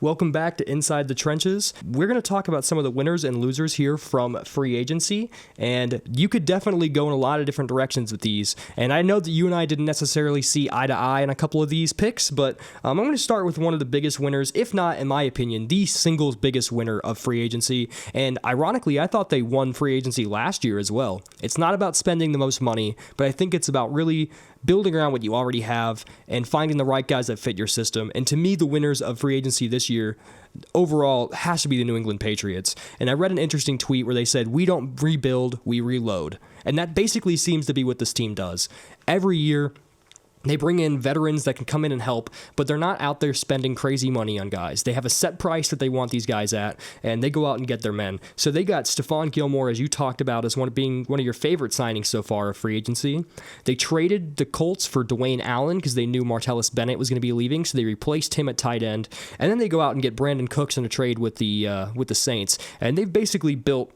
Welcome back to Inside the Trenches. We're going to talk about some of the winners and losers here from free agency, and you could definitely go in a lot of different directions with these. And I know that you and I didn't necessarily see eye to eye on a couple of these picks, but I'm going to start with one of the biggest winners, if not, in my opinion, the single biggest winner of free agency. And ironically, I thought they won free agency last year as well. It's not about spending the most money, but I think it's about really building around what you already have and finding the right guys that fit your system. And to me, the winners of free agency this year overall has to be the New England Patriots. And I read an interesting tweet where they said, "We don't rebuild, we reload." And that basically seems to be what this team does. Every year, they bring in veterans that can come in and help, but they're not out there spending crazy money on guys. They have a set price that they want these guys at, and they go out and get their men. So they got Stephon Gilmore, as you talked about, as being one of your favorite signings so far of free agency. They traded the Colts for Dwayne Allen because they knew Martellus Bennett was going to be leaving, so they replaced him at tight end. And then they go out and get Brandon Cooks in a trade with the Saints. And they've basically built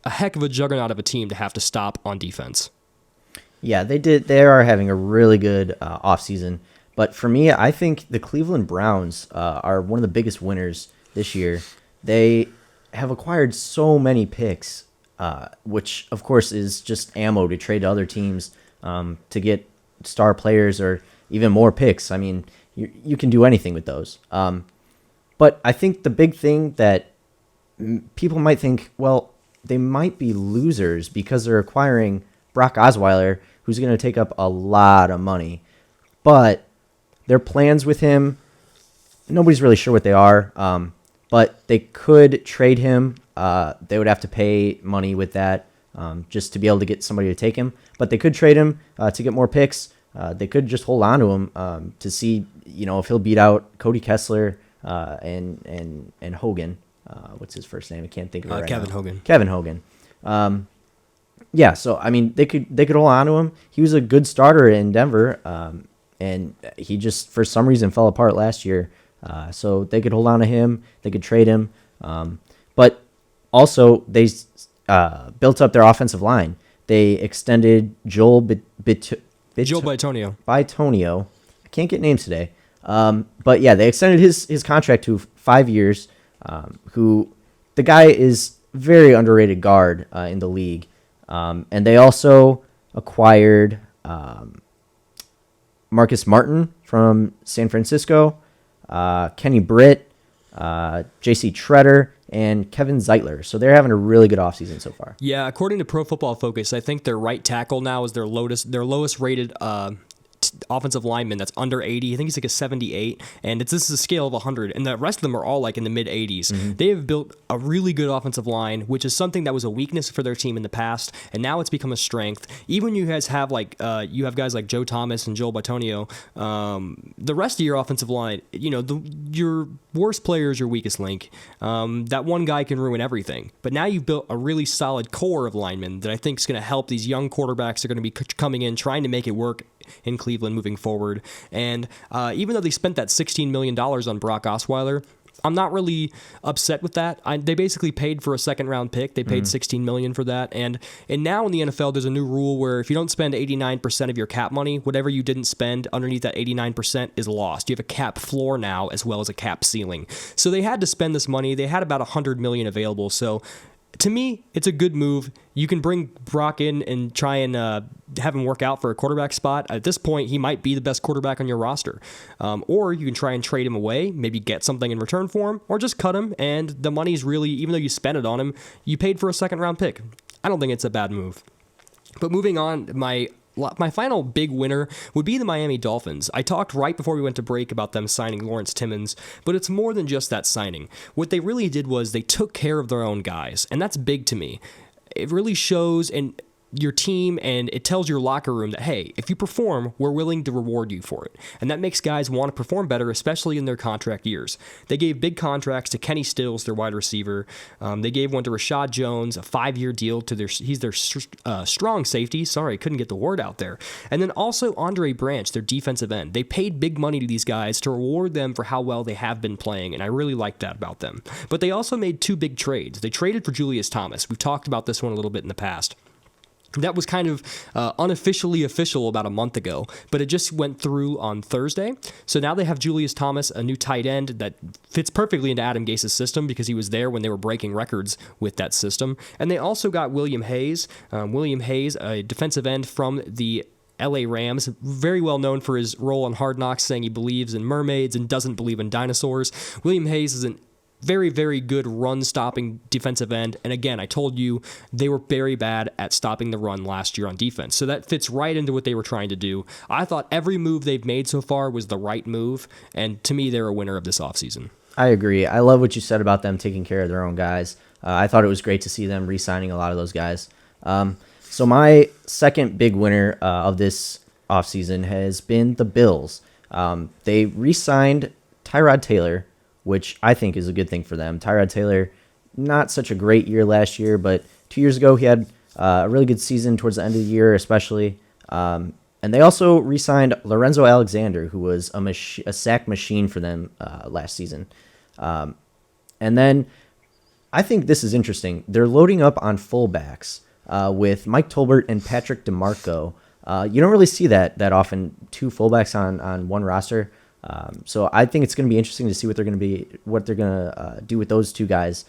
a heck of a juggernaut of a team to have to stop on defense. Yeah, they did. They are having a really good offseason. But for me, I think the Cleveland Browns are one of the biggest winners this year. They have acquired so many picks, which, of course, is just ammo to trade to other teams to get star players or even more picks. I mean, you can do anything with those. But I think the big thing that people might think, well, they might be losers because they're acquiring Brock Osweiler, who's going to take up a lot of money. But their plans with him, nobody's really sure what they are. But they could trade him. They would have to pay money with that just to be able to get somebody to take him. But they could trade him to get more picks. They could just hold on to him to see, if he'll beat out Cody Kessler and Hogan. What's his first name? I can't think of it right Kevin now. Hogan. Kevin Hogan. Yeah, so I mean, they could hold on to him. He was a good starter in Denver, and he just for some reason fell apart last year. So they could hold on to him. They could trade him, but also they built up their offensive line. They extended Joel Bitonio. Bitonio. I can't get names today, but yeah, they extended his contract to 5 years. Who the guy is very underrated guard in the league. And they also acquired Marcus Martin from San Francisco, Kenny Britt, J.C. Treader, and Kevin Zeitler. So they're having a really good offseason so far. Yeah, according to Pro Football Focus, I think their right tackle now is their lowest rated offensive lineman that's under 80. I think he's like a 78, and this is a scale of 100, and the rest of them are all like in the mid 80s. Mm-hmm. They have built a really good offensive line, which is something that was a weakness for their team in the past, and now it's become a strength. Even you guys have you have guys like Joe Thomas and Joel Bitonio. The rest of your offensive line, your worst player is your weakest link. That one guy can ruin everything. But now you've built a really solid core of linemen that I think is going to help these young quarterbacks that are going to be coming in, trying to make it work in Cleveland moving forward. And even though they spent that $16 million on Brock Osweiler, I'm not really upset with that. They basically paid for a second-round pick. They paid $16 million for that. And now in the NFL, there's a new rule where if you don't spend 89% of your cap money, whatever you didn't spend underneath that 89% is lost. You have a cap floor now as well as a cap ceiling. So they had to spend this money. They had about $100 million available. So to me, it's a good move. You can bring Brock in and try and have him work out for a quarterback spot. At this point, he might be the best quarterback on your roster. Or you can try and trade him away, maybe get something in return for him, or just cut him, and the money's really, even though you spent it on him, you paid for a second-round pick. I don't think it's a bad move. But moving on, my final big winner would be the Miami Dolphins. I talked right before we went to break about them signing Lawrence Timmons, but it's more than just that signing. What they really did was they took care of their own guys, and that's big to me. It really shows in your team, and it tells your locker room that, hey, if you perform, we're willing to reward you for it. And that makes guys want to perform better, especially in their contract years. They gave big contracts to Kenny Stills, their wide receiver. They gave one to Rashad Jones, a 5-year deal to he's their strong safety. Sorry, I couldn't get the word out there. And then also Andre Branch, their defensive end. They paid big money to these guys to reward them for how well they have been playing, and I really like that about them. But they also made 2 big trades. They traded for Julius Thomas. We've talked about this one a little bit in the past. That was kind of unofficially official about a month ago, but it just went through on Thursday. So now they have Julius Thomas, a new tight end that fits perfectly into Adam Gase's system because he was there when they were breaking records with that system. And they also got William Hayes. William Hayes, a defensive end from the LA Rams, very well known for his role on Hard Knocks, saying he believes in mermaids and doesn't believe in dinosaurs. William Hayes is an very, very good run-stopping defensive end. And again, I told you they were very bad at stopping the run last year on defense. So that fits right into what they were trying to do. I thought every move they've made so far was the right move. And to me, they're a winner of this offseason. I agree. I love what you said about them taking care of their own guys. I thought it was great to see them re-signing a lot of those guys. So my second big winner of this offseason has been the Bills. They re-signed Tyrod Taylor, which I think is a good thing for them. Tyrod Taylor, not such a great year last year, but 2 years ago he had a really good season towards the end of the year, especially. And they also re-signed Lorenzo Alexander, who was a sack machine for them last season. And then I think this is interesting. They're loading up on fullbacks with Mike Tolbert and Patrick DeMarco. You don't really see that often, two fullbacks on one roster. So I think it's going to be interesting to see what they're going to do with those two guys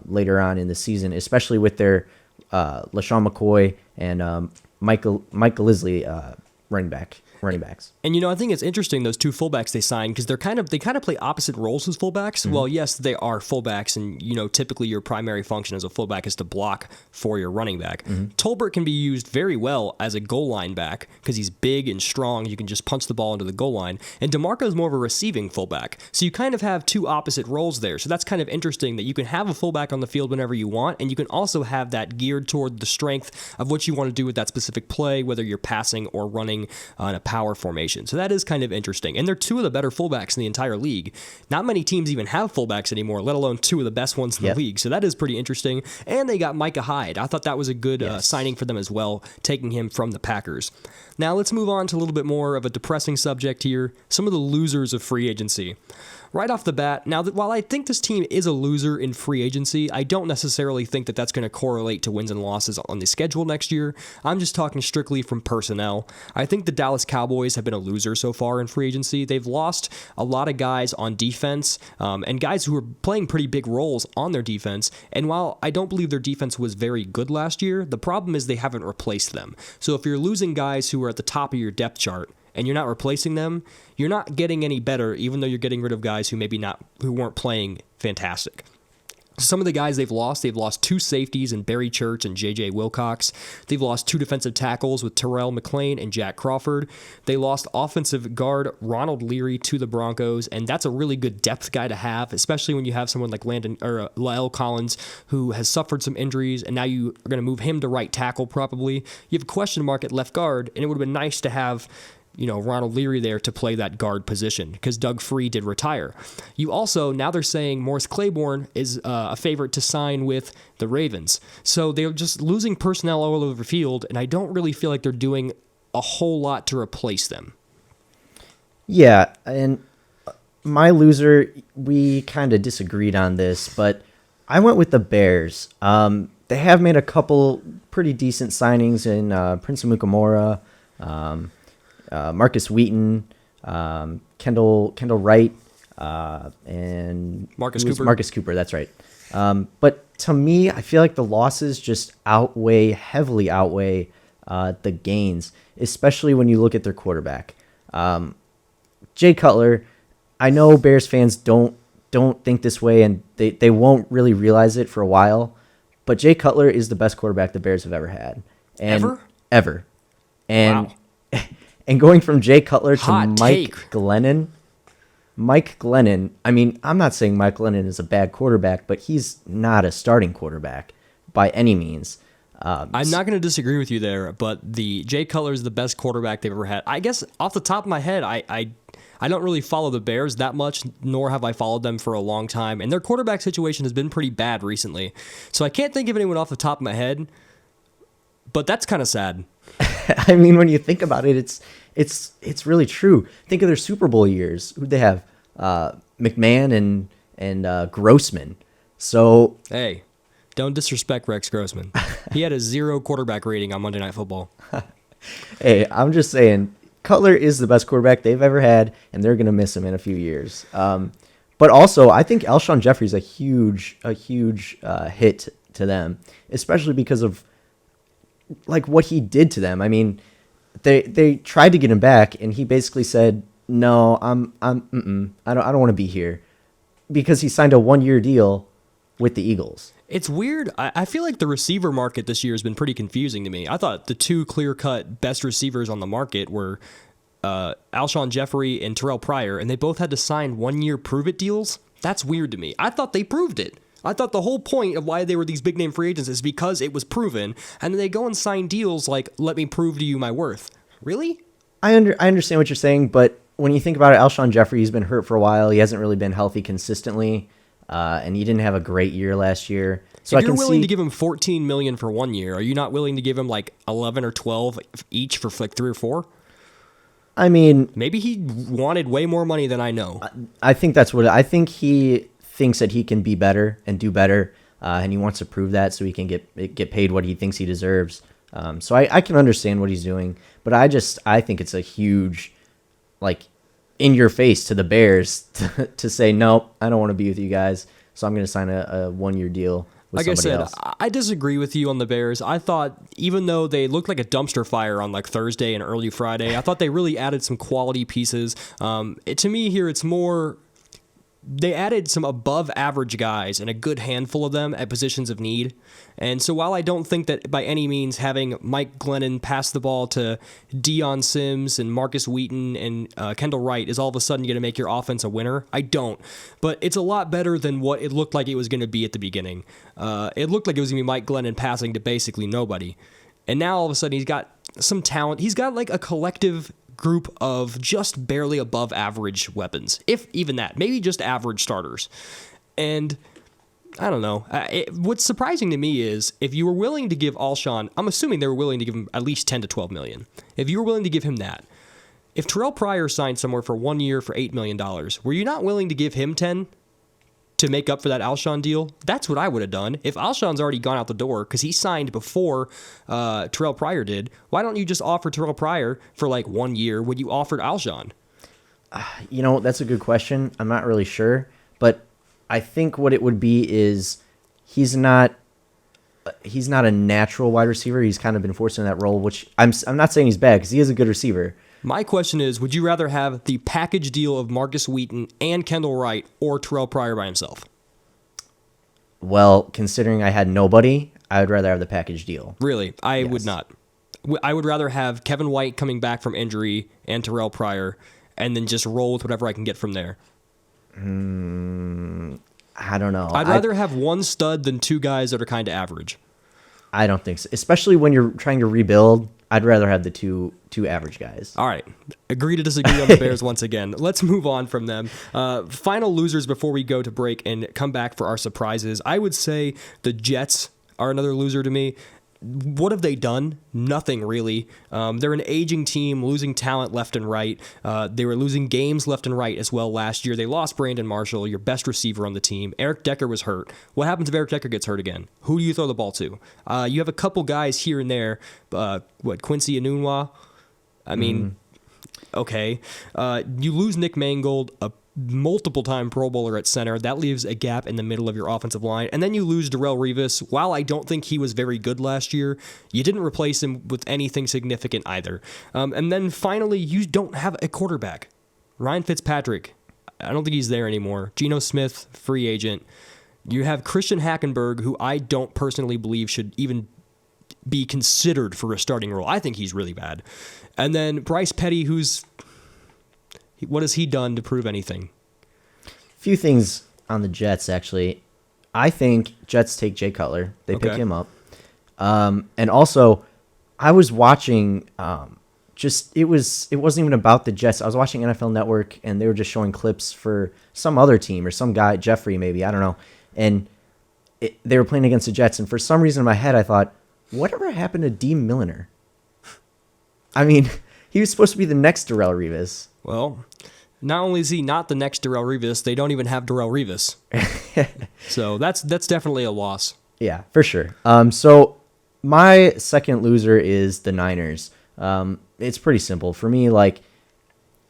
later on in the season, especially with their LaShawn McCoy and Michael Lisley running backs. And I think it's interesting those two fullbacks they signed because they kind of play opposite roles as fullbacks. Mm-hmm. Well, yes, they are fullbacks, and typically your primary function as a fullback is to block for your running back. Mm-hmm. Tolbert can be used very well as a goal line back because he's big and strong. You can just punch the ball into the goal line. And DeMarco is more of a receiving fullback, so you kind of have two opposite roles there. So that's kind of interesting that you can have a fullback on the field whenever you want, and you can also have that geared toward the strength of what you want to do with that specific play, whether you're passing or running in a power formation. So that is kind of interesting. And they're two of the better fullbacks in the entire league. Not many teams even have fullbacks anymore, let alone two of the best ones in the league. So that is pretty interesting. And they got Micah Hyde. I thought that was a good signing for them as well, taking him from the Packers. Now let's move on to a little bit more of a depressing subject here, some of the losers of free agency. Right off the bat, now while I think this team is a loser in free agency, I don't necessarily think that that's going to correlate to wins and losses on the schedule next year. I'm just talking strictly from personnel. I think the Dallas Cowboys have been a loser so far in free agency. They've lost a lot of guys on defense and guys who are playing pretty big roles on their defense. And while I don't believe their defense was very good last year, the problem is they haven't replaced them. So if you're losing guys who are at the top of your depth chart, and you're not replacing them, you're not getting any better, even though you're getting rid of guys who who weren't playing fantastic. Some of the guys they've lost two safeties in Barry Church and J.J. Wilcox. They've lost two defensive tackles with Terrell McClain and Jack Crawford. They lost offensive guard Ronald Leary to the Broncos, and that's a really good depth guy to have, especially when you have someone like La'el Collins who has suffered some injuries, and now you are going to move him to right tackle probably. You have a question mark at left guard, and it would have been nice to have Ronald Leary there to play that guard position because Doug Free did retire. You also, now they're saying Morris Claiborne is a favorite to sign with the Ravens. So they're just losing personnel all over the field, and I don't really feel like they're doing a whole lot to replace them. Yeah, and my loser, we kind of disagreed on this, but I went with the Bears. They have made a couple pretty decent signings in Prince Amukamara, Marcus Wheaton, Kendall Wright, and Marcus Cooper, that's right. But to me, I feel like the losses just heavily outweigh the gains, especially when you look at their quarterback. Jay Cutler, I know Bears fans don't think this way, and they won't really realize it for a while, but Jay Cutler is the best quarterback the Bears have ever had. Ever. And wow. And going from Jay Cutler to Mike Glennon, I mean, I'm not saying Mike Glennon is a bad quarterback, but he's not a starting quarterback by any means. I'm not going to disagree with you there, but the Jay Cutler is the best quarterback they've ever had. I guess off the top of my head, I don't really follow the Bears that much, nor have I followed them for a long time, and their quarterback situation has been pretty bad recently. So I can't think of anyone off the top of my head, but that's kind of sad. I mean, when you think about it, it's really true. Think of their Super Bowl years. Who'd they have? McMahon and Grossman. So hey, Don't disrespect Rex Grossman. He had a 0 quarterback rating on Monday Night Football. Hey, I'm just saying, Cutler is the best quarterback they've ever had, and they're going to miss him in a few years. But also, I think Alshon Jeffrey's a huge hit to them, especially because of like what he did to them. I mean, they tried to get him back, and he basically said, "No, I don't want to be here," because he signed a 1-year deal with the Eagles. It's weird. I feel like the receiver market this year has been pretty confusing to me. I thought the 2 clear-cut best receivers on the market were Alshon Jeffrey and Terrell Pryor, and they both had to sign 1-year prove-it deals. That's weird to me. I thought they proved it. I thought the whole point of why they were these big-name free agents is because it was proven, and then they go and sign deals like, let me prove to you my worth. Really? I understand what you're saying, but when you think about it, Alshon Jeffrey, he's been hurt for a while. He hasn't really been healthy consistently. And he didn't have a great year last year. So if you're willing to give him $14 million for 1 year, are you not willing to give him like 11 or 12 each for like 3 or 4? I mean, maybe he wanted way more money than I know. I think that's what I think. He thinks that he can be better and do better, and he wants to prove that so he can get paid what he thinks he deserves. So I can understand what he's doing, but I think it's a huge, like, in your face to the Bears to say, nope, I don't want to be with you guys, so I'm going to sign a 1-year deal with somebody else. I disagree with you on the Bears. I thought even though they looked like a dumpster fire on like Thursday and early Friday, I thought they really added some quality pieces. To me here, it's more they added some above average guys and a good handful of them at positions of need. And so while I don't think that by any means having Mike Glennon pass the ball to Deion Sims and Marcus Wheaton and Kendall Wright is all of a sudden going to make your offense a winner, I don't. But it's a lot better than what it looked like it was going to be at the beginning. It looked like it was going to be Mike Glennon passing to basically nobody. And now all of a sudden he's got some talent. He's got like a collective group of just barely above average weapons, if even that, maybe just average starters. And I don't know. What's surprising to me is if you were willing to give Alshon, I'm assuming they were willing to give him at least 10 to 12 million. If you were willing to give him that, if Terrell Pryor signed somewhere for 1 year for $8 million, were you not willing to give him 10 to make up for that Alshon deal? That's what I would have done. If Alshon's already gone out the door because he signed before Terrell Pryor did, why don't you just offer Terrell Pryor for like 1 year when you offered Alshon? You know, that's a good question. I'm not really sure, but I think what it would be is he's not a natural wide receiver. He's kind of been forced in that role, which I'm not saying he's bad because he is a good receiver. My question is, would you rather have the package deal of Marcus Wheaton and Kendall Wright or Terrell Pryor by himself? Well, considering I had nobody, I would rather have the package deal. Really? I would not. I would rather have Kevin White coming back from injury and Terrell Pryor and then just roll with whatever I can get from there. I don't know. I'd rather have one stud than 2 guys that are kind of average. I don't think so. Especially when you're trying to rebuild, I'd rather have the two average guys. All right. Agree to disagree on the Bears once again. Let's move on from them. Final losers before we go to break and come back for our surprises. I would say the Jets are another loser to me. What have they done? Nothing, really. They're an aging team, losing talent left and right. They were losing games left and right as well last year. They lost Brandon Marshall, your best receiver on the team. Eric Decker was hurt. What happens if Eric Decker gets hurt again? Who do you throw the ball to? You have a couple guys here and there. Quincy Enunwa? I mean, okay. You lose Nick Mangold, a multiple-time Pro Bowler at center. That leaves a gap in the middle of your offensive line. And then you lose Darrelle Revis. While I don't think he was very good last year, you didn't replace him with anything significant either. And then finally, you don't have a quarterback. Ryan Fitzpatrick, I don't think he's there anymore. Geno Smith, free agent. You have Christian Hackenberg, who I don't personally believe should even be considered for a starting role. I think he's really bad. And then Bryce Petty, what has he done to prove anything? Few things on the Jets, actually. I think Jets take Jay Cutler. They pick him up. And also, I was watching, it wasn't even about the Jets. I was watching NFL Network, and they were just showing clips for some other team or some guy, Jeffrey maybe, I don't know. And they were playing against the Jets, and for some reason in my head, I thought, whatever happened to Dean Milliner? I mean, he was supposed to be the next Darrelle Revis. Well, not only is he not the next Darrelle Revis, they don't even have Darrelle Revis. So that's definitely a loss. Yeah, for sure. So my second loser is the Niners. It's pretty simple for me. Like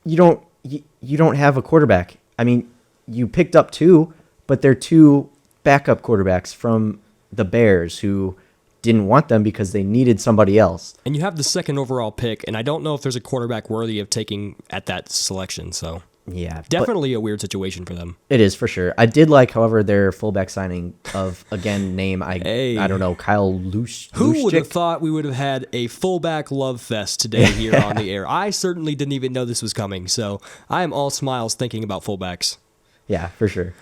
you don't have a quarterback. I mean, you picked up two, but they're two backup quarterbacks from the Bears who didn't want them because they needed somebody else. And you have the second overall pick, and I don't know if there's a quarterback worthy of taking at that selection. So Yeah, but definitely a weird situation for them. it is for sure. I did like, however, their fullback signing of again name Hey. I don't know, Kyle Lush. Who would have Lushchik? thought we would have had a fullback love fest today here on the air? I certainly didn't even know this was coming, so I am all smiles thinking about fullbacks. Yeah, for sure.